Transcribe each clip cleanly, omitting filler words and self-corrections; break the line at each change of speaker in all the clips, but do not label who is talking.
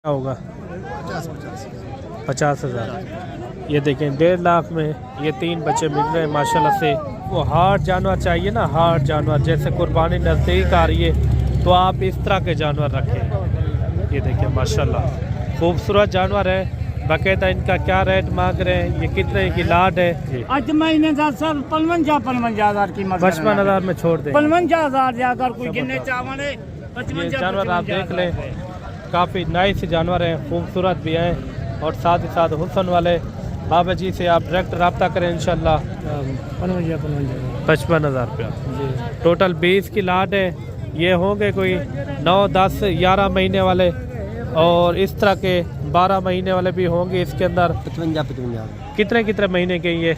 क्या होगा? 50,000। ये देखें 1.5 लाख में ये 3 बच्चे मिल रहे हैं माशाल्लाह से। वो हार्ड जानवर चाहिए ना, हार्ड जानवर, जैसे कुर्बानी नज़दीक आ रही है तो आप इस तरह के जानवर रखें। ये देखें माशाल्लाह खूबसूरत जानवर है। बाकायदा इनका क्या रेट मांग रहे हैं, ये कितने की लाड है?
आज महीने का सर 55,000 की
55,000 में छोड़ दें।
55,000 अगर कोई गिनने चावल है।
ये जानवर आप देख लें, काफ़ी नाइस जानवर हैं, खूबसूरत भी हैं और साथ ही साथ हुस्न वाले। बाबा जी से आप डायरेक्ट रब्ता करें इंशाल्लाह। 55,000 रुपया टोटल 20 की लाट है। ये होंगे कोई 9, 10, 11 महीने वाले और इस तरह के 12 महीने वाले भी होंगे इसके अंदर।
55
कितने महीने के ये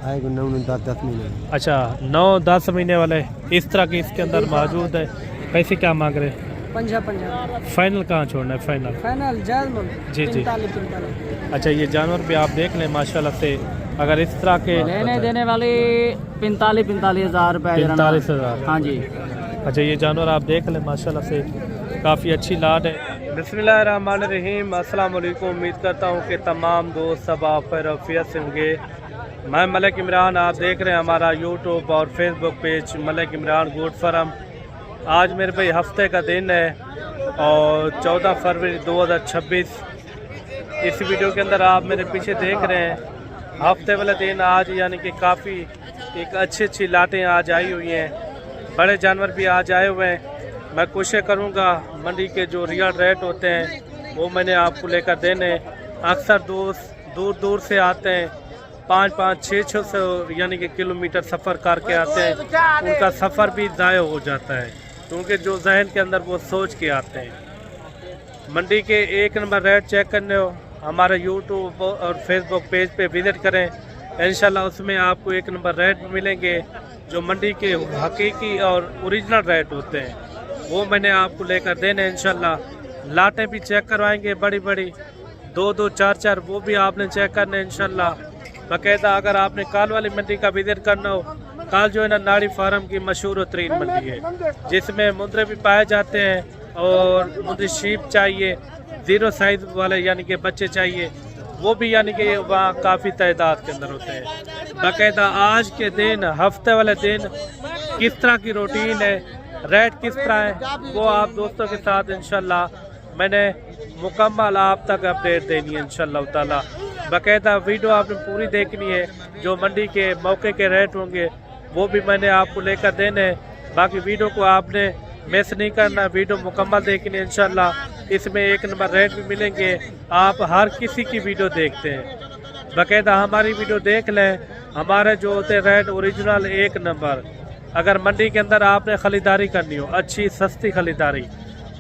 आएगा 9-10 महीने।
अच्छा 9-10 महीने वाले इस तरह के इसके अंदर मौजूद है। पैसे क्या मांग रहे हैं?
50।
फाइनल कहाँ छोड़ना है? फाइनल जी जी। अच्छा ये जानवर भी आप देख लें माशाल्लाह से। अगर इस तरह के
लेने देने वाले 45,000 रुपये।
45,000।
हाँ जी।
अच्छा ये जानवर आप देख लें माशाल्लाह से, काफ़ी अच्छी लाट है। बिस्मिल्लाहिर्रहमानिर्रहीम। अस्सलाम वालेकुम। उम्मीद करता हूँ कि तमाम दोस्त सब आप खैरियत से होंगे। मैं मलिक इमरान, आप देख रहे हैं हमारा यूट्यूब और Facebook page Malik Imran goat farm. आज मेरे भाई हफ्ते का दिन है और 14 फरवरी 2026। इस वीडियो के अंदर आप मेरे पीछे देख रहे हैं हफ्ते वाले दिन आज यानी कि काफ़ी एक अच्छी लाटें आज आई हुई हैं, बड़े जानवर भी आज आए हुए हैं। मैं कोशिश करूंगा मंडी के जो रियल रेट होते हैं वो मैंने आपको लेकर देने। अक्सर दोस्त दूर दूर से आते हैं, 5-5, 600 यानी कि किलोमीटर सफ़र करके आते हैं। उनका सफ़र भी ज़ाया हो जाता है क्योंकि जो जहन के अंदर वो सोच के आते हैं। मंडी के 1 नंबर रेट चेक करने हो हमारे यूट्यूब और फेसबुक पेज पे विज़िट करें, इंशाल्लाह उसमें आपको 1 नंबर रेट मिलेंगे। जो मंडी के हकीकी और ओरिजिनल रेट होते हैं वो मैंने आपको लेकर देने इंशाल्लाह। लाटें भी चेक करवाएंगे बड़ी बड़ी, 2-2, 4-4 वो भी आपने चेक करने इंशाल्लाह। बाकायदा अगर आपने काल वाली मंडी का विजिट करना हो, काल जो है ना नाड़ी फार्म की मशहूर तरीन मंडी है जिसमें मुंदरे भी पाए जाते हैं और मुंदरी शीप चाहिए, 0 साइज वाले यानी कि बच्चे चाहिए, वो भी यानी कि वहाँ काफ़ी तादाद के अंदर होते हैं। बाकायदा आज के दिन हफ्ते वाले दिन किस तरह की रूटीन है, रेट किस तरह है, वो आप दोस्तों के साथ इंशाल्लाह मैंने मुकम्मल आप तक अपडेट देनी है इंशाल्लाह ताला। बाकायदा वीडियो आपने पूरी देखनी है, जो मंडी के मौके के रेट होंगे वो भी मैंने आपको लेकर देने। बाकी वीडियो को आपने मिस नहीं करना, वीडियो मुकम्मल देखनी है इंशाल्लाह। इसमें 1 नंबर रेट भी मिलेंगे। आप हर किसी की वीडियो देखते हैं, बाकायदा हमारी वीडियो देख लें। हमारे जो होते रेट ओरिजिनल 1 नंबर। अगर मंडी के अंदर आपने ख़रीदारी करनी हो, अच्छी सस्ती ख़रीदारी,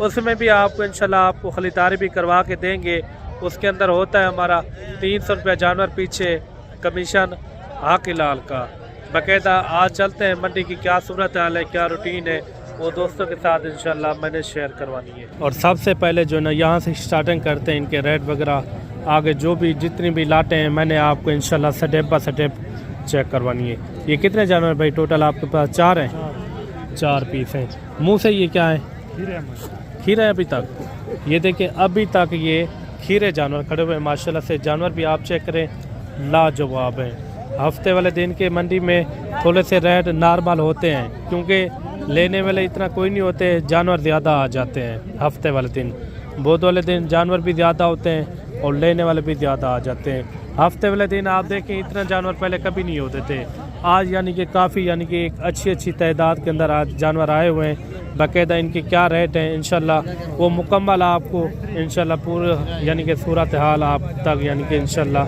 उसमें भी आपको इंशाल्लाह आपको ख़रीदारी भी करवा के देंगे। उसके अंदर होता है हमारा 300 रुपया जानवर पीछे कमीशन हाकी लाल का। बाकायदा आज चलते हैं मंडी की क्या सूरत हाल है, क्या रूटीन है, वो दोस्तों के साथ इंशाल्लाह मैंने शेयर करवानी है। और सबसे पहले जो है ना यहाँ से स्टार्टिंग करते हैं, इनके रेट वगैरह आगे जो भी जितनी भी लाटें हैं मैंने आपको इंशाल्लाह स्टेप बाय स्टेप चेक करवानी है। ये कितने जानवर भाई टोटल आपके पास? 4 हैं, 4 पीस हैं। मुंह से ये क्या है? खीरे अभी तक। ये देखिए अभी तक ये खीरे जानवर खड़े हुए हैं माशाल्लाह से। जानवर भी आप चेक करें लाजवाब हैं। हफ्ते वाले दिन के मंडी में थोड़े से रेट नॉर्मल होते हैं क्योंकि लेने वाले इतना कोई नहीं होते, जानवर ज़्यादा आ जाते हैं हफ्ते वाले दिन। बुध वाले दिन जानवर भी ज़्यादा होते हैं और लेने वाले भी ज़्यादा आ जाते हैं। हफ्ते वाले दिन आप देखें इतना जानवर पहले कभी नहीं होते थे। आज यानी कि काफ़ी यानी कि एक अच्छी तादाद के अंदर आज जानवर आए हुए हैं। बाकायदा इनके क्या रेट हैं इंशाल्लाह वो मुकम्मल आपको इंशाल्लाह पूरा यानी कि सूरत हाल आप तक यानी कि इंशाल्लाह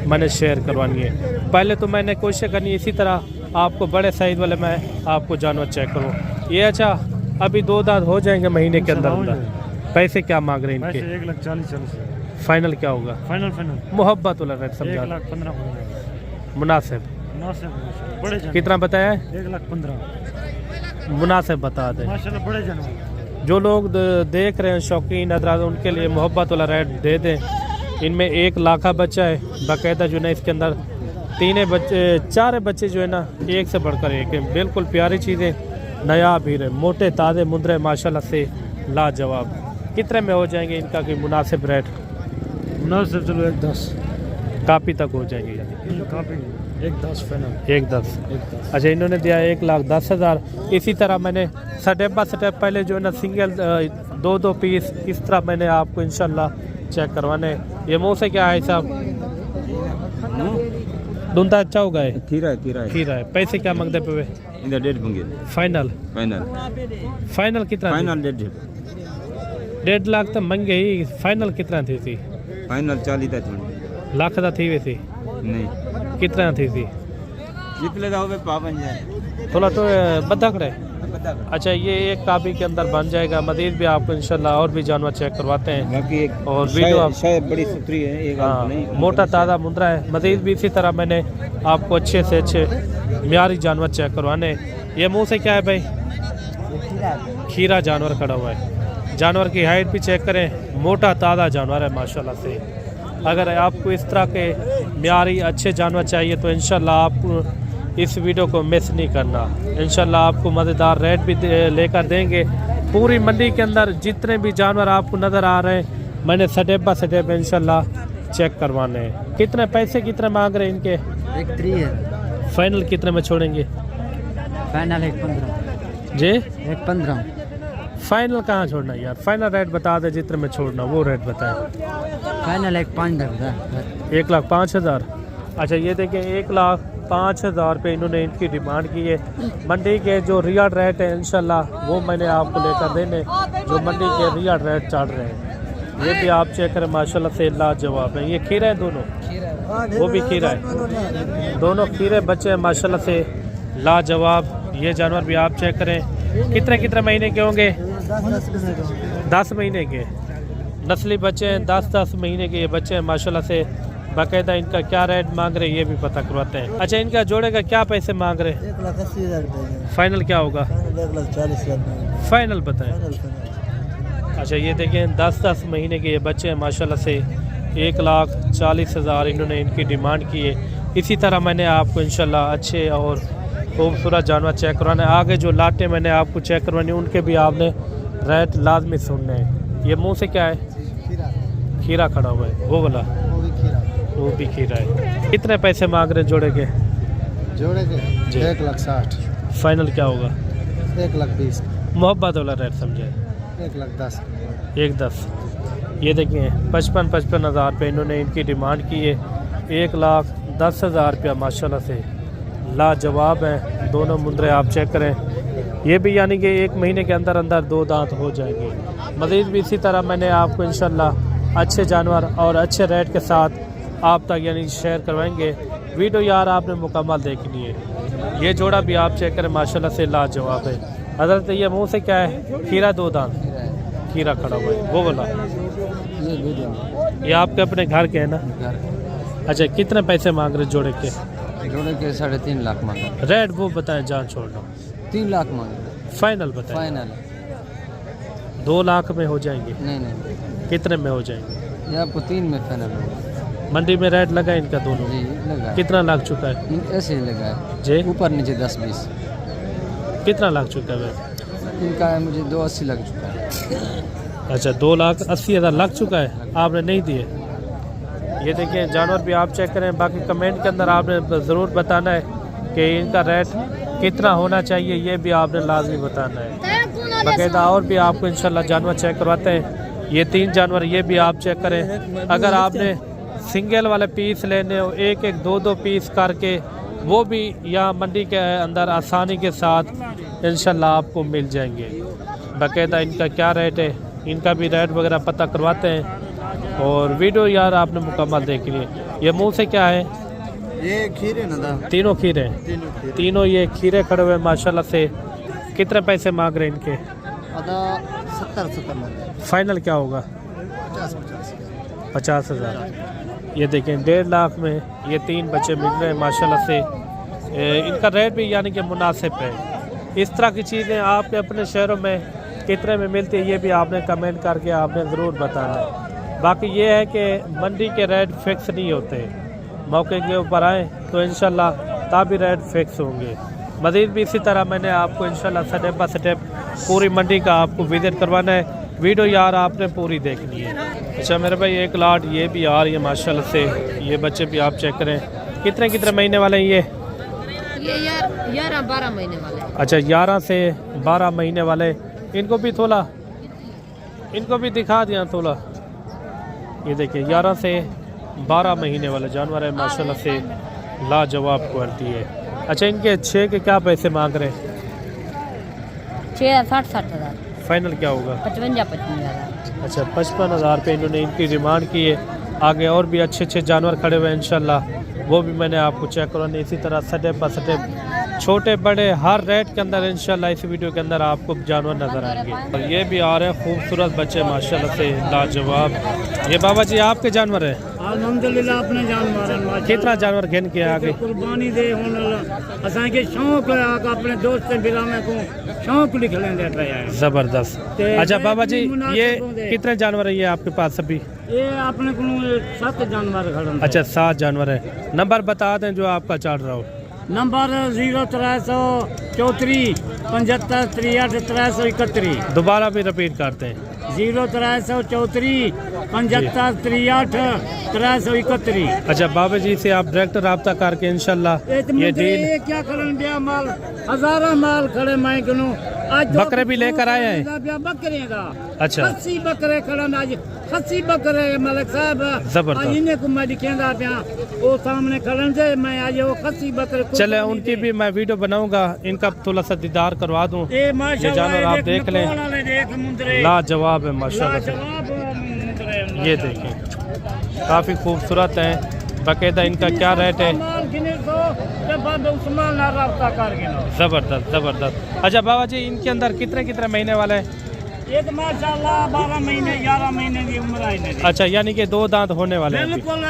मैंने शेयर करवानी है। पहले तो मैंने कोशिश करनी है इसी तरह आपको बड़े साइज़ वाले मैं आपको जानवर चेक करूँ। ये अच्छा अभी 2 दांत हो जाएंगे महीने के अंदर। पैसे क्या मांग रहे हैं इनके?
1,40,000।
फाइनल क्या होगा?
फाइनल
मोहब्बत वाला रेट समझा,
1,15,000
मुनासिब।
बड़े
कितना बताया है?
1,15,000
मुनासिब बता दें।
माशाल्लाह बड़े जानवर।
जो लोग देख रहे हैं शौकीन हज़रात उनके लिए मोहब्बत वाला रेट दे दें। इनमें 1 लाख बच्चा है बाकायदा जो है ना, इसके अंदर 3 बच्चे 4 बच्चे जो है ना एक से बढ़कर एक है। बिल्कुल प्यारी चीज़ें, नया भी रहे, मोटे ताज़े मुंदरे माशाल्लाह से लाजवाब। कितने में हो जाएंगे इनका कोई मुनासिब रेट?
मुनासिब चलो 110
काफ़ी तक हो जाएंगे यानी
काफ़ी 110 फाइनल
110।
110
अच्छा, इन्होंने दिया 1,10,000। इसी तरह मैंने स्टेप बाय स्टेप पहले जो है ना सिंगल 2-2 पीस इस तरह मैंने आपको इंशाल्लाह चेक करवाने। ये मुँह से क्या है साहब? धुंधा अच्छा होगा ये?
खीरा है, खीरा है।
खीरा है। पैसे क्या मांगते पे वे?
इधर 1.5 मंगे।
फाइनल
फाइनल
फाइनल कितना?
फाइनल 1.5।
1.5 लाख तो मंगे ही। फाइनल कितना थी सी?
फाइनल 40 था छोड़।
लाख का थी वैसी
नहीं
कितना थी सी?
जितने का होवे पावन जाए।
थोड़ा तो बदक रहे। अच्छा, ये एक काबी के अंदर बन जाएगा। मजीद भी आपको इंशाल्लाह और भी जानवर चेक करवाते हैं।
बाकी एक
और वीडियो आप
शायद बड़ी सुथरी है, एक
हाँ,
नहीं
मोटा ताज़ा मुंद्रा है। मजीद भी इसी तरह मैंने आपको अच्छे से अच्छे म्यारी जानवर चेक करवाने। ये मुंह से क्या है भाई? खीरा जानवर खड़ा हुआ है। जानवर की हाइट भी चेक करें, मोटा ताज़ा जानवर है माशाल्लाह से। अगर आपको इस तरह के म्यारी अच्छे जानवर चाहिए तो इंशाल्लाह आप इस वीडियो को मिस नहीं करना। इंशाल्लाह आपको मज़ेदार रेट भी लेकर देंगे। पूरी मंडी के अंदर जितने भी जानवर आपको नज़र आ रहे हैं मैंने स्टेप बाय स्टेप इंशाल्लाह चेक करवाने हैं। कितने पैसे कितने मांग रहे हैं इनके?
1.3 है।
फाइनल कितने में छोड़ेंगे?
फाइनल 1.15
जी
1.15।
फाइनल कहाँ छोड़ना यार? फाइनल रेट बता दे, जितने में छोड़ना वो रेट बताएं।
फाइनल 1.5 है।
1,05,000। अच्छा, ये देखिए 1,05,000 पे इन्होंने इनकी डिमांड की है। मंडी के जो रियल रेट है इंशाल्लाह वो मैंने आपको लेकर देने, जो मंडी के रियल रेट चढ़ रहे हैं। ये भी आप चेक करें माशाल्लाह से लाजवाब है। ये खीरे हैं दोनों, वो भी खीरा है। दोनों खीरे बच्चे हैं माशाल्लाह से लाजवाब। ये जानवर भी आप चेक करें। कितने कितने महीने के होंगे? 10 महीने के नस्ली बच्चे हैं। 10-10 महीने के ये बच्चे हैं माशाल्लाह से। बाकायदा इनका क्या रेट मांग रहे हैं ये भी पता करवाते हैं। अच्छा, इनका जोड़े का क्या पैसे मांग रहे हैं?
1,80,000 रुपये।
फाइनल क्या होगा?
1,40,000
फाइनल बताएं। अच्छा, ये देखें 10-10 महीने के ये बच्चे हैं माशाल्लाह से। 1,40,000 इन्होंने इनकी डिमांड की है। इसी तरह मैंने आपको इंशाल्लाह अच्छे और खूबसूरत जानवर चेक करवाने। आगे जो लाटे मैंने आपको चेक करवानी उनके भी आपने रेट लाजमी सुनने हैं। ये मुँह से क्या है? खीरा खड़ा हुआ है वो वाला, वो भी खीरा है। कितने पैसे मांग रहे हैं जोड़े के?
जोड़े के
जी।
1,60,000।
फाइनल क्या होगा?
1,20,000।
मोहब्बत वाला रेट समझे।
1,10,000।
1,10,000। ये देखिए 55,000 पे इन्होंने इनकी डिमांड की है। 1,10,000 रुपया माशाल्लाह से लाजवाब है। दोनों मुंदरे आप चेक करें। ये भी यानी कि 1 महीने के अंदर अंदर 2 दांत हो जाएंगे। मज़ीद भी इसी तरह मैंने आपको इंशाल्लाह अच्छे जानवर और अच्छे रेट के साथ आप तक यानी शेयर करवाएंगे। वीडियो यार आपने मुकम्मल देखनी है। ये जोड़ा भी आप चेक करें माशाल्लाह से लाजवाब है। हज़रत ये मुँह से क्या है? खीरा 2 दांत खीरा खड़ा हुआ है वो वाला। ये आपके अपने घर के है ना? अच्छा, कितने पैसे मांग रहे जोड़े के?
जोड़े के 3.5 लाख मांगे।
रेट वो बताएं, जान छोड़ना।
3 लाख मांगे।
फाइनल बताएं।
फाइनल
2 लाख में हो जाएंगे?
नहीं
कितने में हो जाएंगे?
ये आपको 3 में फाइनल होगा।
मंडी में रेट लगा इनका दोनों?
जी लगा।
कितना लाख चुका है?
ऐसे ही लगा है
जी।
ऊपर नीचे 10-20।
कितना लाख चुका है?
इनका है मुझे 280 लग चुका है।
अच्छा, 2,80,000 लग चुका है, आपने नहीं दिए। ये देखिए जानवर भी आप चेक करें। बाकी कमेंट के अंदर आपने ज़रूर बताना है कि इनका रेट कितना होना चाहिए, ये भी आपने लाजमी बताना है। बाकायदा और भी आपको इंशाल्लाह जानवर चेक करवाते हैं। ये 3 जानवर ये भी आप चेक करें। अगर आपने सिंगल वाले पीस लेने हो 1-1, 2-2 पीस करके, वो भी यहाँ मंडी के अंदर आसानी के साथ इंशाल्लाह आपको मिल जाएंगे। बाकायदा इनका क्या रेट है, इनका भी रेट वगैरह पता करवाते हैं। और वीडियो यार आपने मुकम्मल देखनी है। ये मुँह से क्या है?
ये खीरे ना था।
तीनों खीरे, तीनों ये खीरे खड़े हुए माशाल्लाह से। कितने पैसे मांग रहे हैं इनके?
70
फाइनल क्या होगा? 50,000। ये देखें 1.5 लाख में ये 3 बच्चे मिल रहे हैं माशाल्लाह से। इनका रेट भी यानी कि मुनासिब है। इस तरह की चीज़ें आपके अपने शहरों में कितने में मिलती है ये भी आपने कमेंट करके आपने ज़रूर बताना है। बाकी ये है कि मंडी के रेट फिक्स नहीं होते, मौके के ऊपर आए तो इंशाल्लाह तभी रेट फिक्स होंगे। मज़ीद भी इसी तरह मैंने आपको इंशाल्लाह स्टेप बाय स्टेप पूरी मंडी का आपको विज़िट करवाना है। वीडियो यार आपने पूरी देखनी है। अच्छा मेरे भाई एक लाट ये भी आ रही है माशाल्लाह से, ये बच्चे भी आप चेक करें। कितने कितने महीने वाले हैं
ये यार 11-12 महीने वाले हैं।
अच्छा 11 से 12 महीने वाले। इनको भी थोड़ा, इनको भी दिखा दिया थोड़ा। ये देखिए 11 से 12 महीने वाले जानवर है माशाल्लाह से, लाजवाब क्वालिटी है। अच्छा इनके 6 के क्या पैसे मांग रहे हैं?
60-60 हज़ार,
फाइनल क्या होगा?
55-55 हज़ार।
अच्छा 55,000 रुपये इन्होंने इनकी डिमांड की है। आगे और भी अच्छे अच्छे जानवर खड़े हुए हैं इंशाल्लाह, वो भी मैंने आपको चेक करवाने। इसी तरह स्टेप बाय स्टेप छोटे बड़े हर रेट के अंदर इंशाल्लाह इस वीडियो के अंदर आपको जानवर नज़र आएंगे। और ये भी आ रहे हैं खूबसूरत बच्चे माशाल्लाह से, लाजवाब। ये बाबा जी आपके जानवर हैं?
अल्हम्दुलिल्लाह अपने जानवर
कितना जानवर गिन के आगे?
कुर्बानी दे हुन असांखे शौक है आका अपने दोस्त बिरामे को शौक लिख लेंदे पिया है।
ज़बरदस्त। अच्छा बाबा जी ये कितने जानवर है ये आपके पास अभी?
ये अपने को 7 जानवर खड़े।
अच्छा 7 जानवर है। नंबर बता दें जो आपका चल रहा हो।
नंबर 0334 75 63 331।
दोबारा भी रिपीट करते हैं।
0334 75 63 331।
अच्छा बाबा जी से आप डायरेक्ट रब्ता करके इंशाल्लाह ये डील।
क्या करन दिया माल हजारों माल खड़े मैं कनु आज
बकरे भी लेकर आए हैं?
बकरे का
अच्छा
80 बकरे खड़न आज 80 बकरे मलिक साहब।
जबरदस्त।
आज इन्हें को मैं दिखेंदा पिया वो सामने खड़न से मैं आज वो 80 बकरे
चले उनकी भी मैं वीडियो बनाऊंगा, इनका थोड़ा सा दीदार करवा दूं।
ये माशाल्लाह
जानवर आप देख लें, लाजवाब है माशाल्लाह से। ये देखिए काफ़ी खूबसूरत है। बाकायदा इनका क्या रेट है? ज़बरदस्त ज़बरदस्त। अच्छा बाबा जी इनके अंदर कितने कितने महीने वाले हैं?
ये तो माशाल्लाह 12 महीने 11 महीने की उम्र है इनकी।
अच्छा यानी कि 2 दांत होने वाले हैं अभी।
बिल्कुल।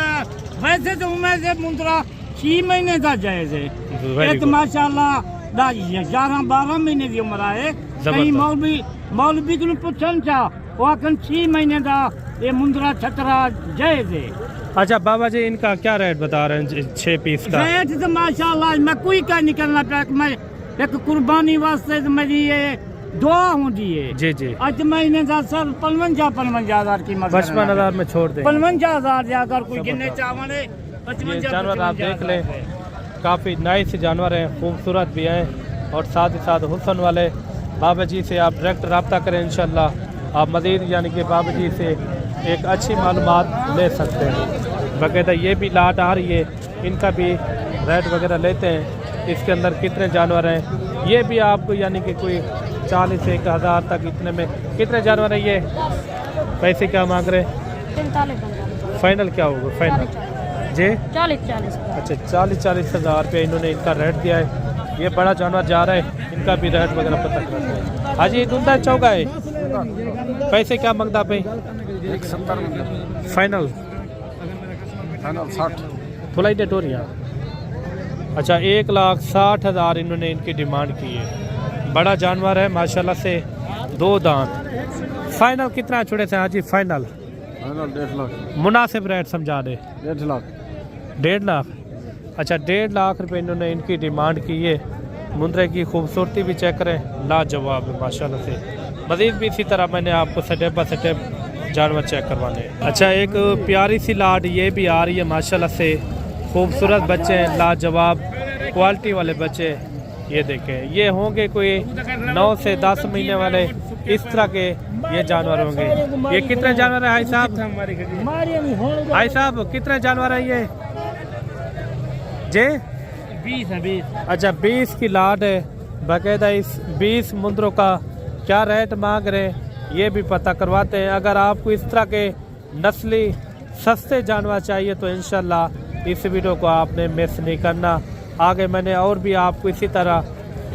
वैसे तो उम्र से मुंद्रा 6 महीने का जायज है।
Very
एक
good।
माशाल्लाह 11-12 महीने की उम्र है। कहीं मौलवी को पूछन चा वो अकन 6 महीने का ये मुंद्रा छतरा जायज है।
अच्छा बाबा जी इनका क्या रेट बता रहे हैं 6 पीस का?
रेट तो माशाल्लाह मैं कोई का निकलना पे मैं एक कुर्बानी वास्ते तो मेरी ये दुआ होती है।
जी जी।
आज महीने का सर 55,000 की
55,000 में छोड़ दें।
55,000 अगर कोई गिनने चाहे
ये जानवर आप देख लें, काफ़ी नाइस जानवर हैं, खूबसूरत भी हैं और साथ ही साथ हुस्न वाले। बाबा जी से आप डायरेक्ट रब्ता करें इंशाल्लाह, आप मज़ीद यानी कि बाबा जी से एक अच्छी मालूमात ले सकते हैं। बाकायदा ये भी लाट आ रही है, इनका भी रेट वगैरह लेते हैं। इसके अंदर कितने जानवर हैं ये भी आपको यानी कि कोई 40 से 1,000 तक इतने में कितने जानवर हैं ये? पैसे क्या मांग रहे हैं?
45
फाइनल क्या होगा फाइनल? जी
40
अच्छा 40 हज़ार रुपये इन्होंने इनका रेट दिया है। ये बड़ा जानवर जा रहा है, इनका भी रेट वगैरह पता करते हैं। हाजी दुंदा चौका है, पैसे क्या मांगता पे?
170
फाइनल
60।
थोड़ा डेट हो रही है। अच्छा 1,60,000 इन्होंने इनकी डिमांड की है। बड़ा जानवर है माशाल्लाह से, 2 दांत। फाइनल कितना छोड़े थे हाजी? फाइनल
1.5 लाख।
मुनासिब रेट समझा दे।
1.5 लाख।
1.5 लाख। अच्छा 1.5 लाख रुपए इन्होंने इनकी डिमांड की है। मुंद्रे की खूबसूरती भी चेक करें, लाजवाब है माशाल्लाह से। मज़ीद भी इसी तरह मैंने आपको स्टेप बाय स्टेप जानवर चेक करवाने हैं। अच्छा एक प्यारी सी लाट ये भी आ रही है माशाल्लाह से, खूबसूरत बच्चे हैं, लाजवाब क्वालिटी वाले बच्चे। ये देखें ये होंगे कोई 9 से 10 महीने वाले, इस तरह के ये जानवर होंगे। ये कितने जानवर हैं भाई साहब? भाई साहब कितने जानवर हैं ये? जे
20 है 20।
अच्छा 20 की लाट है। बाकायदा इस 20 मुंद्रों का क्या रेट मांग रहे हैं ये भी पता करवाते हैं। अगर आपको इस तरह के नस्ली सस्ते जानवर चाहिए तो इंशाल्लाह इस वीडियो को आपने मिस नहीं करना। आगे मैंने और भी आपको इसी तरह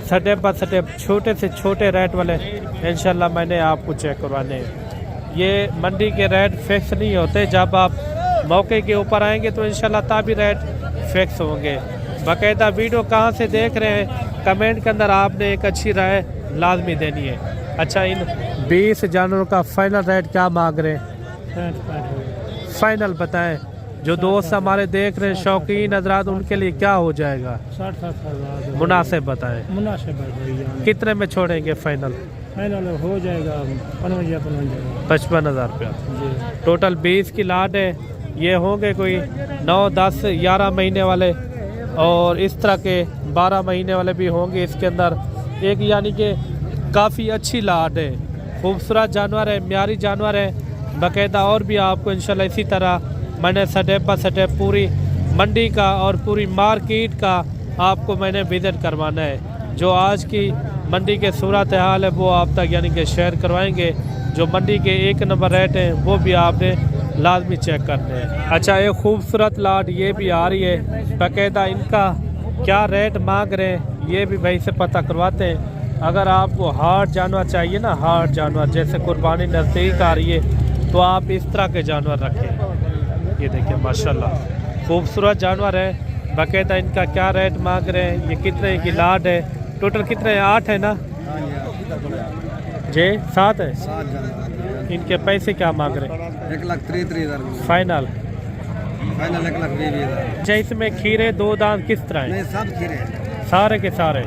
स्टेप बाय स्टेप छोटे से छोटे रेट वाले इंशाल्लाह मैंने आपको चेक करवाने हैं। ये मंडी के रेट फिक्स नहीं होते, जब आप मौके के ऊपर आएंगे तो इंशाल्लाह तभी रेट फिक्स होंगे। बाकायदा वीडियो कहाँ से देख रहे हैं कमेंट के अंदर आपने एक अच्छी राय लाजमी देनी है। अच्छा इन 20 जानवरों का फाइनल रेट क्या मांग रहे हैं? फाइनल बताएं, जो दोस्त हमारे देख रहे हैं शौकीन हजरात उनके लिए क्या हो जाएगा?
60-70 हज़ार
मुनासिब बताएं,
मुनासिब है।
कितने में छोड़ेंगे फाइनल?
फाइनल हो जाएगा 55
55,000 रुपया।
जी।
टोटल 20 की लाट है। ये होंगे कोई 9, 10, 11 महीने वाले और इस तरह के 12 महीने वाले भी होंगे इसके अंदर। एक यानी कि काफ़ी अच्छी लाट है, खूबसूरत जानवर है, म्यारी जानवर है बाकायदा। और भी आपको इंशाल्लाह इसी तरह मैंने स्टेप बाय स्टेप पूरी मंडी का और पूरी मार्केट का आपको मैंने विज़िट करवाना है। जो आज की मंडी के सूरत हाल है वो आप तक यानी कि शेयर करवाएंगे। जो मंडी के 1 नंबर रेट हैं वो भी आपने लाजमी चेक करने हैं। अच्छा, एक खूबसूरत लाट ये भी आ रही है बाकायदा। इनका क्या रेट मांग रहे हैं ये भी भाई से पता करवाते हैं। अगर आपको हार्ड जानवर चाहिए ना, हार्ड जानवर जैसे कुर्बानी नज़दीक आ रही है तो आप इस तरह के जानवर रखें। ये देखिए माशाल्लाह खूबसूरत जानवर है बाकायदा। इनका क्या रेट मांग रहे हैं, ये कितने की लाट है, टोटल कितने हैं? 8 है ना जी? 7 है। इनके पैसे क्या मांग रहे हैं?
1,33,000
फाइनल।
फाइनल 1,20,000।
अच्छा, इसमें खीरे 2 दांत किस तरह हैं?
नहीं, सब खीरे
सारे के सारे।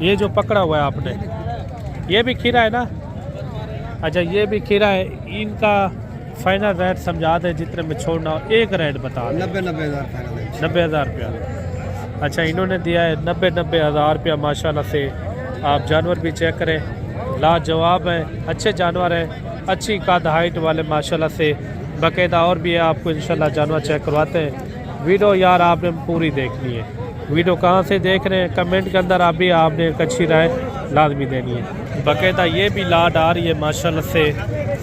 ये जो पकड़ा हुआ है आपने ये भी खीरा है ना? अच्छा, ये भी खीरा है। इनका फाइनल रेट समझा दें जितने में छोड़ना हो, एक रेट बता दें।
90,000 फाइनल।
90,000 रुपया। अच्छा, इन्होंने दिया है 90,000 रुपया। माशाल्लाह से आप जानवर भी चेक करें, लाजवाब है, अच्छे जानवर हैं, अच्छी कद हाइट वाले माशाल्लाह से बाकायदा। और भी आपको इंशाल्लाह जानवर चेक करवाते हैं। वीडियो यार आपने पूरी देखनी है। वीडियो कहाँ से देख रहे हैं कमेंट के अंदर अभी आपने एक अच्छी राय लाजमी देनी है बाकायदा। ये भी लाट आ रही है माशाल्लाह से,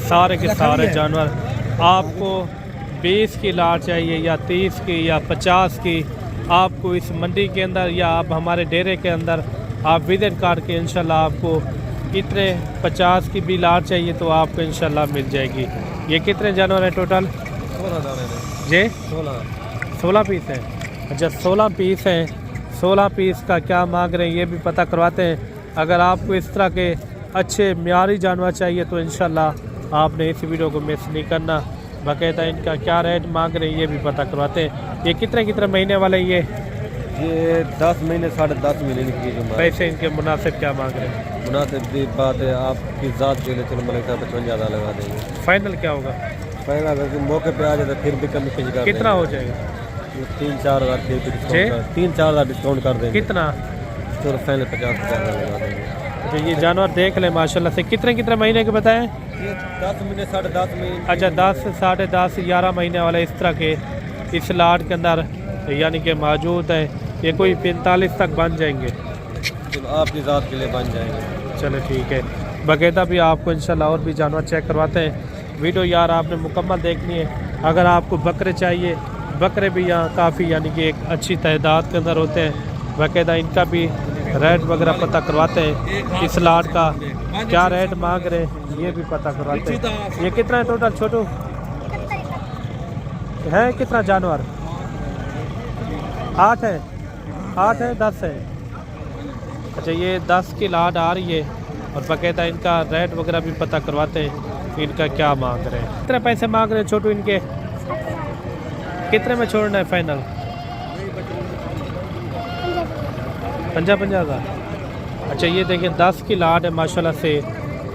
सारे के सारे जानवर। आपको 20 की लाट चाहिए या 30 की या 50 की, आपको इस मंडी के अंदर या आप हमारे डेरे के अंदर आप विजिट करके इंशाल्लाह आपको इतने 50 की भी लाट चाहिए तो आपको इंशाल्लाह मिल जाएगी। ये कितने जानवर हैं टोटल?
16
जी 16 पीस हैं। अच्छा, 16 पीस हैं। 16 पीस का क्या मांग रहे हैं ये भी पता करवाते हैं। अगर आपको इस तरह के अच्छे म्यारी जानवर चाहिए तो इंशाल्लाह आपने इस वीडियो को मिस नहीं करना। बाकायदा इनका क्या रेट मांग रहे हैं ये भी पता करवाते हैं। ये कितने महीने वाले ये
10 महीने 10.5 महीने की जो
पैसे इनके मुनासिब क्या मांग रहे हैं?
मुनासिब बात है, आपकी ज़ात के लिए चलो मलिक साहब 55,000 लगा देंगे।
फाइनल क्या होगा?
पहला अगर मौके पे आ जाए तो फिर भी कमी पेश कर
कितना हो जाएगा?
3-4 हज़ार फिर भी डिस्काउंट 3-4 हज़ार डिस्काउंट कर देंगे।
कितना?
तो फाइनल 50,000 लगा देंगे।
अच्छा, ये जानवर देख लें माशाल्लाह से। कितने महीने के बताएं?
10 महीने 10.5 महीने।
अच्छा, 10 साढ़े 10 11 महीने वाले इस तरह के इस लाट के अंदर यानी कि मौजूद है। ये कोई 45 तक बन जाएंगे।
तो आपकी ज़ात के लिए बन जाएंगे।
चलो ठीक है। बाकायदा भी आपको इंशाल्लाह और भी जानवर चेक करवाते हैं। वीडियो यार आपने मुकम्मल देखनी है। अगर आपको बकरे चाहिए, बकरे भी यहाँ काफ़ी यानी कि एक अच्छी तादाद के अंदर होते हैं। बाकायदा इनका भी रेट वगैरह पता करवाते हैं। इस लाट का क्या रेट मांग रहे हैं ये भी पता करवाते हैं। ये कितना है टोटल छोटू है? कितना जानवर? 8 है। 8 है 10 है। अच्छा, ये 10 की लाट आ रही है और बाकायदा इनका रेट वगैरह भी पता करवाते हैं इनका क्या मांग रहे हैं। कितने पैसे मांग रहे हैं छोटू इनके? कितने में छोड़ना है फाइनल? 50,000। अच्छा, ये देखिए 10 की लाट है माशाल्लाह से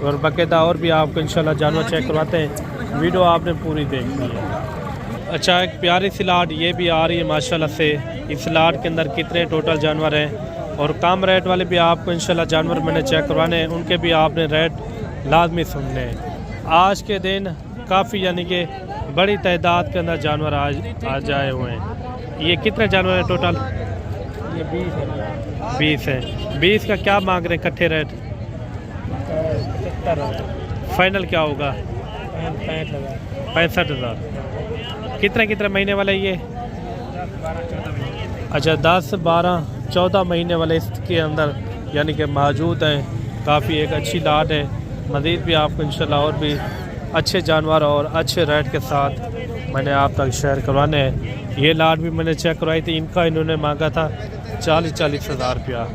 और बाकायदा और भी आपको इंशाल्लाह जानवर चेक करवाते हैं। वीडियो आपने पूरी देखनी है। अच्छा, एक प्यारी सी लाट ये भी आ रही है माशाल्लाह से। इस लाट के अंदर कितने टोटल जानवर हैं और कम रेट वाले भी आपको इंशाल्लाह जानवर मैंने चेक करवाने हैं, उनके भी आपने रेट लाजमी सुनने हैं। आज के दिन काफ़ी यानी कि बड़ी तादाद के अंदर जानवर आज आए हुए हैं। ये कितने जानवर हैं टोटल?
ये 20 है।
20 है। 20 का क्या मांग रहे हैं इकट्ठे रेट?
70
फाइनल क्या होगा? 65,000। कितने महीने वाला ये? अच्छा, 10, 12, 14 महीने वाले इसके अंदर यानी कि मौजूद हैं। काफ़ी एक अच्छी लाट है। मज़ीद भी आपको इंशाल्लाह और भी अच्छे जानवर और अच्छे रेट के साथ मैंने आप तक शेयर करवाने हैं। ये लाट भी मैंने चेक करवाई थी। इनका इन्होंने मांगा था 40 हज़ार रुपया।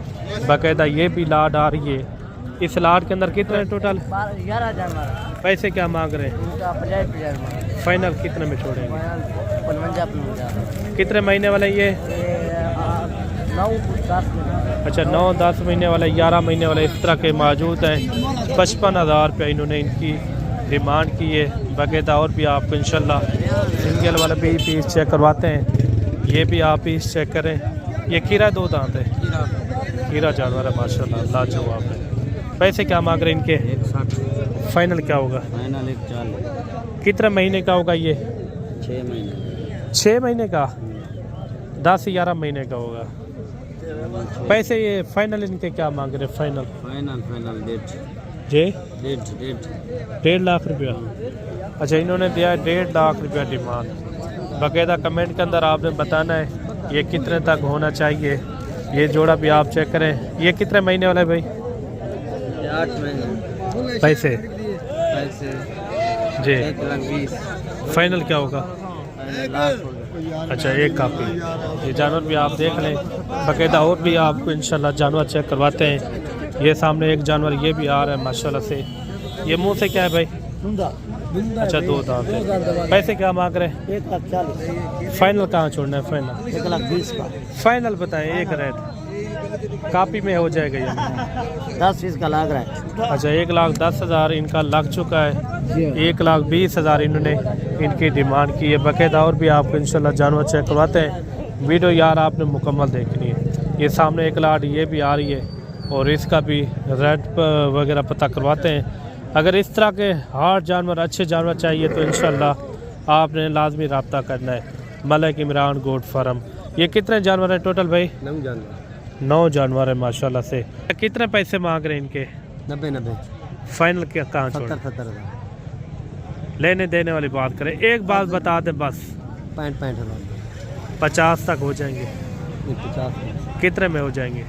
बाकायदा ये भी लाट आ रही है। इस लाट के अंदर कितने टोटल
11 जानवर।
पैसे क्या मांग रहे हैं?
उनका 50,000।
फाइनल कितने में छोड़ेंगे?
55,000।
कितने महीने वाला ये?
9-10
अच्छा, 9-10 महीने वाला, 11 महीने वाला इस तरह के मौजूद हैं। 55,000 रुपये इन्होंने इनकी डिमांड की है। बाकायदा और भी आपको इंशाल्लाह सिंगल वाला भी पीस चेक करवाते हैं। ये भी आप पीस चेक करें। ये खीरा 2 दांत है, खीरा जानवर है माशाल्लाह, लाजवाब है। पैसे क्या मांग रहे हैं इनके?
160
फाइनल क्या होगा?
फाइनल 140
कितने महीने का होगा ये?
6 महीने
6 महीने का, 10-11 महीने का होगा। पैसे ये फाइनल इनके क्या मांग रहे हैं? फाइनल
फाइनल डेट
जी
1.5
लाख रुपया। अच्छा, इन्होंने दिया है 1.5 लाख रुपया डिमांड। बाकायदा कमेंट के अंदर आपने बताना है ये कितने तक होना चाहिए। ये जोड़ा भी आप चेक करें। ये कितने महीने वाला है भाई?
8 महीने
पैसे जी
1,20,000
फाइनल क्या होगा? अच्छा, एक कापी। ये जानवर भी आप देख लें। बाकायदा और भी आपको इंशाल्लाह जानवर चेक करवाते हैं। ये सामने एक जानवर ये भी आ रहा है माशाल्लाह से। ये मुंह से क्या है भाई? अच्छा, 2 दांत है। पैसे क्या मांग रहे हैं?
1,40,000
फाइनल कहाँ छोड़ना है? फाइनल
1,20,000 का
फाइनल बताएं। एक रेट कापी में हो जाएगा ये।
10 पीस का लग रहा है।
अच्छा, 1,10,000 इनका लग चुका है। 1,20,000 इन्होंने इनकी डिमांड की है। बाकायदा और भी आपको इंशाल्लाह जानवर चेक करवाते हैं। वीडियो यार आपने मुकम्मल देखनी है। ये सामने एक लाट ये भी आ रही है और इसका भी रेट वगैरह पता करवाते हैं। अगर इस तरह के हार्ड जानवर, अच्छे जानवर चाहिए तो इंशाल्लाह आपने लाजमी रब्ता करना है। Malik Imran goat farm. ये कितने जानवर हैं टोटल भाई? 9 जानवर है माशाल्लाह से। कितने पैसे मांग रहे हैं इनके?
90
फाइनल क्या कहाँ छोड़?
70
लेने देने वाली बात करें। एक बात बता दें बस, 50 तक हो जाएंगे।
50
कितने में हो जाएंगे?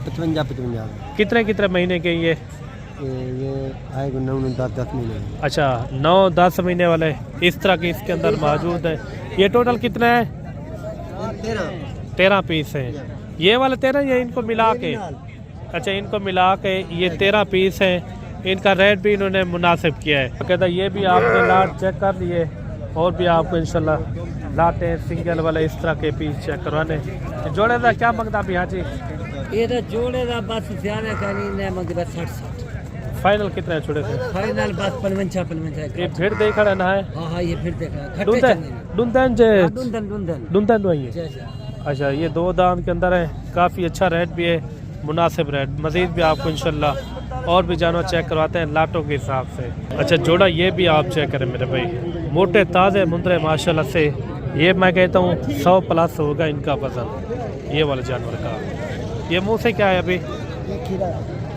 55
कितने महीने के ये?
ये आएगा 9-10 महीने।
अच्छा, 9-10 महीने वाले इस तरह के इसके अंदर मौजूद है। ये टोटल कितना है? 13 पीस हैं। ये वाले 13 या इनको मिला के? अच्छा, इनको मिला के ये 13 पीस हैं। इनका रेट भी इन्होंने मुनासिब किया है। कहता ये भी आपने लाट चेक कर लिए और भी आपको इंशाल्लाह लाटें सिंगल वाले इस तरह के पीस चेक करवाने। जोड़े का क्या मंगता भी? हाँ जी,
ये तो जोड़े का बस सियाने का नहीं मंगे बस 60।
फाइनल कितने छोड़े थे?
फाइनल बस 55
ये फिर देख रहा है।
हाँ ये फिर देखा
दुंदन अच्छा, ये 2 दांत के अंदर है। काफ़ी अच्छा रेट भी है, मुनासिब रेट। मज़ीद भी आपको इंशाल्लाह और भी जानवर चेक करवाते हैं लाटों के हिसाब से। अच्छा, जोड़ा ये भी आप चेक करें मेरे भाई। मोटे ताज़े मुंदरे माशाल्लाह से। ये मैं कहता हूँ 100+ होगा इनका वज़न ये वाले जानवर का। ये मुँह से क्या है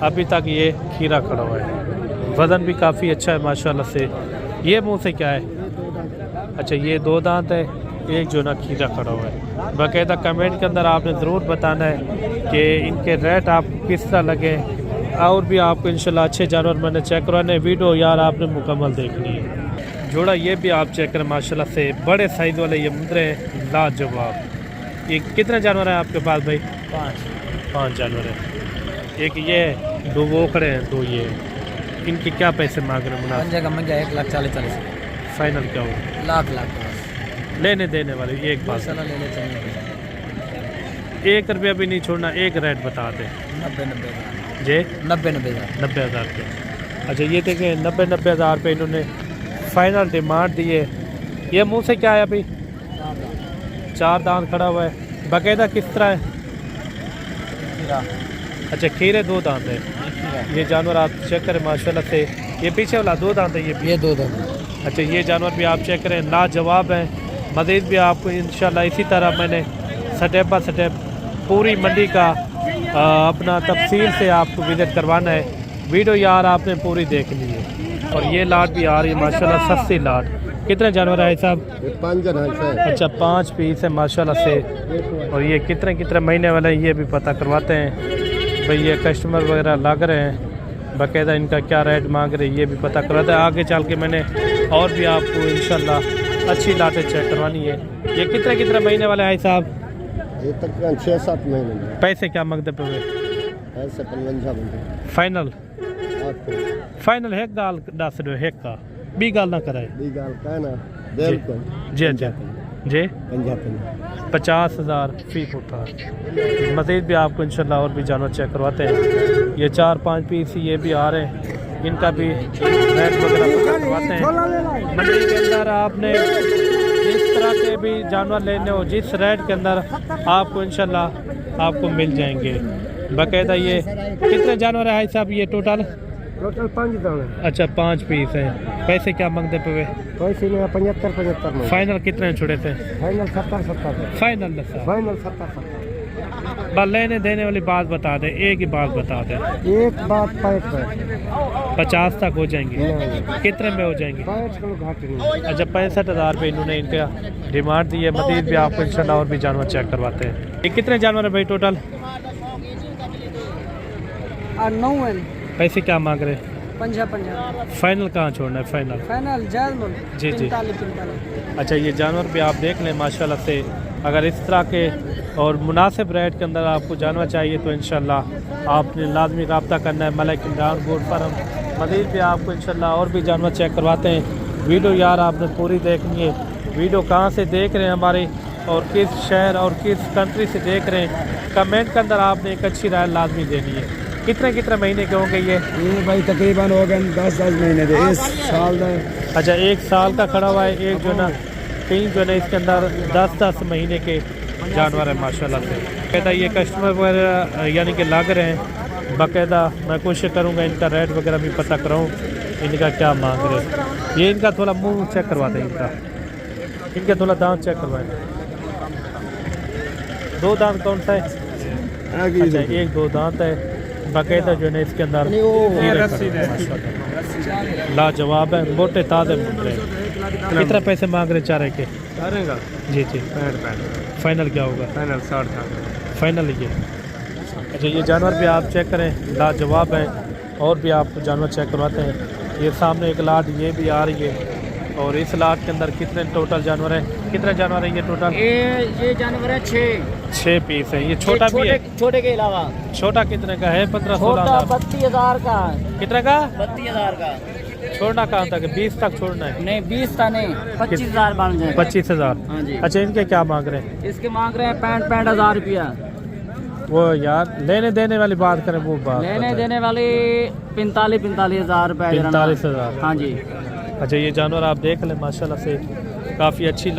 अभी तक ये खीरा खड़ा हुआ है। वज़न भी काफ़ी अच्छा है माशाल्लाह से। ये मुँह से क्या है? अच्छा, ये 2 दांत है, एक जो ना खीरा खड़ा हुआ है। बाकायदा कमेंट के अंदर आपने ज़रूर बताना है कि इनके रेट आप किस तरह लगे। और भी आपको इंशाल्लाह अच्छे जानवर मैंने चेक करवाने। वीडियो यार आपने मुकम्मल देखनी है। जोड़ा ये भी आप चेक करें माशाल्लाह से। बड़े साइज़ वाले ये मुंदरे लाजवाब। ये कितने जानवर हैं आपके पास भाई? 5 जानवर हैं। एक ये 2 वो खड़े हैं, 2 ये। इनके क्या पैसे मांग रहे हैं? मुनासिब
1,40,000
फाइनल क्या होगा?
लाख
लेने देने वाले एक बात, 1 रुपया भी नहीं छोड़ना। एक रेट बता दें।
90
जी
90,000
रुपये। अच्छा, ये देखें 90,000 रुपये इन्होंने फाइनल डिमांड दी है। ये मुंह से क्या है अभी? 4 दांत खड़ा हुआ है। बाकायदा किस तरह है? अच्छा, खीरे 2 दांत है। ये जानवर आप चेक करें माशाल्लाह से। ये पीछे वाला 2 दांत है। ये 2 दांत। अच्छा, ये जानवर भी आप चेक करें, लाजवाब है। मज़ीद भी आपको इंशाल्लाह इसी तरह मैंने स्टेप बाय स्टेप पूरी मंडी का अपना तफसील से आपको विज़िट करवाना है। वीडियो यार आपने पूरी देखनी है। और ये लाट भी आ रही है माशाल्लाह, सस्ती लाट। कितने जानवर है साहब?
5 जानवर।
अच्छा, 5 पीस है माशाल्लाह से। और ये कितने महीने वाले हैं ये भी पता करवाते हैं भाई। ये कस्टमर वगैरह लग रहे हैं, बाकायदा इनका क्या रेट मांग रहे हैं ये भी पता करवाते हैं। आगे चल के मैंने और भी आपको इंशाल्लाह अच्छी लाटें चेक करवानी है। ये कितने महीने वाले हैं साहब?
ये तकरीबन 6-7 महीने में।
पैसे क्या मांगते पे?
ऐसे 55
फाइनल है गाल 10 है का भी गाल ना कराए।
बिल्कुल
जी 50,000 फी फुट। मज़ीद भी आपको इंशाल्लाह और भी जानवर चेक करवाते हैं। ये 4-5 पीस ये भी आ रहे हैं, इनका भी रेट वगैरह पता करवाते हैं। मंडी के अंदर आपने जिस तरह के भी जानवर लेने हो, जिस रेट के अंदर आपको इंशाल्लाह आपको मिल जाएंगे बाकायदा। ये कितने जानवर है भाई साहब ये टोटल?
टोटल 5 दाने।
अच्छा 5 पीस हैं। पैसे क्या मांगते पे?
पैसे में 75 में।
फाइनल कितने छोड़े थे?
फाइनल 70
फाइनल दस
फाइनल 70।
बस लेने देने वाली बात बता दे, एक ही बात बता दे।
एक बात
50 तक हो जाएंगे? कितने में हो जाएंगे?
65 घाट नहीं।
अच्छा 65,000 रुपये इन्होंने इनका डिमांड दी है। मजीद भी आपको इंशाल्लाह और भी जानवर चेक करवाते हैं। ये कितने जानवर है भाई टोटल?
9 है।
पैसे क्या मांग रहे हैं?
50।
फाइनल कहाँ छोड़ना है? फाइनल
फाइनल जायज मोल।
जी जी।
45।
अच्छा ये जानवर भी आप देख लें माशाल्लाह से। अगर इस तरह के और मुनासिब रेट के अंदर आपको जानवर चाहिए तो इंशाल्लाह आपने लाजमी रब्ता करना है मलिक इमरान गोट फार्म। मज़ीद भी आपको इंशाल्लाह और भी जानवर चेक करवाते हैं। वीडियो यार आपने पूरी देखनी है। वीडियो कहाँ से देख रहे हैं हमारे और किस शहर और किस कंट्री से देख रहे हैं, कमेंट के अंदर आपने एक अच्छी राय लाजमी देनी है। कितने महीने के होंगे ये
भाई तकरीबन हो गए 10 महीने दे। इस साल दा
अच्छा 1 साल का खड़ा हुआ है। एक जो ना 3 जो है इसके अंदर 10 महीने के जानवर है माशाल्लाह से। कहता ये कस्टमर वगैरह यानी कि लग रहे हैं बाकायदा। मैं कोशिश करूँगा इनका रेट वगैरह भी पता कराऊँ, इनका क्या मांग रहे हैं। ये इनका थोड़ा मुंह चेक करवा दें, इनका थोड़ा दांत चेक करवाएं। 2 दांत कौन सा है? अच्छा 1-2 दांत है बाकायदा जो है इसके अंदर लाजवाब है, मोटे ताज़े मुंडे। कितना पैसे मांग रहे चारे के? जी जी 65। फाइनल क्या होगा? फाइनल 60। फाइनल ये। अच्छा ये जानवर भी आप चेक करें, लाजवाब है। और भी आप जानवर चेक करवाते हैं। ये सामने एक लाट ये भी आ रही है। और इस लाट के अंदर कितने टोटल जानवर हैं? कितने जानवर हैं ये टोटल?
ये जानवर है
6 पीस है। ये छोटा भी है?
छोटे के अलावा
छोटा कितने का है? 15-16 हज़ार।
32,000 का।
कितने का?
32,000 का।
छोड़ना कहाँ तक है? 20 तक छोड़ना है?
नहीं 20 का नहीं, 25,000 बन जाए।
25,000।
हाँ जी।
अच्छा इनके क्या मांग रहे हैं?
इसके मांग रहे हैं 65,000 रुपया।
वो यार लेने देने वाली बात करें वो बात
लेने देने वाली 45,000 रुपये।
45,000।
हाँ जी।
अच्छा ये जानवर आप देख लें माशाल्लाह से काफ़ी अच्छी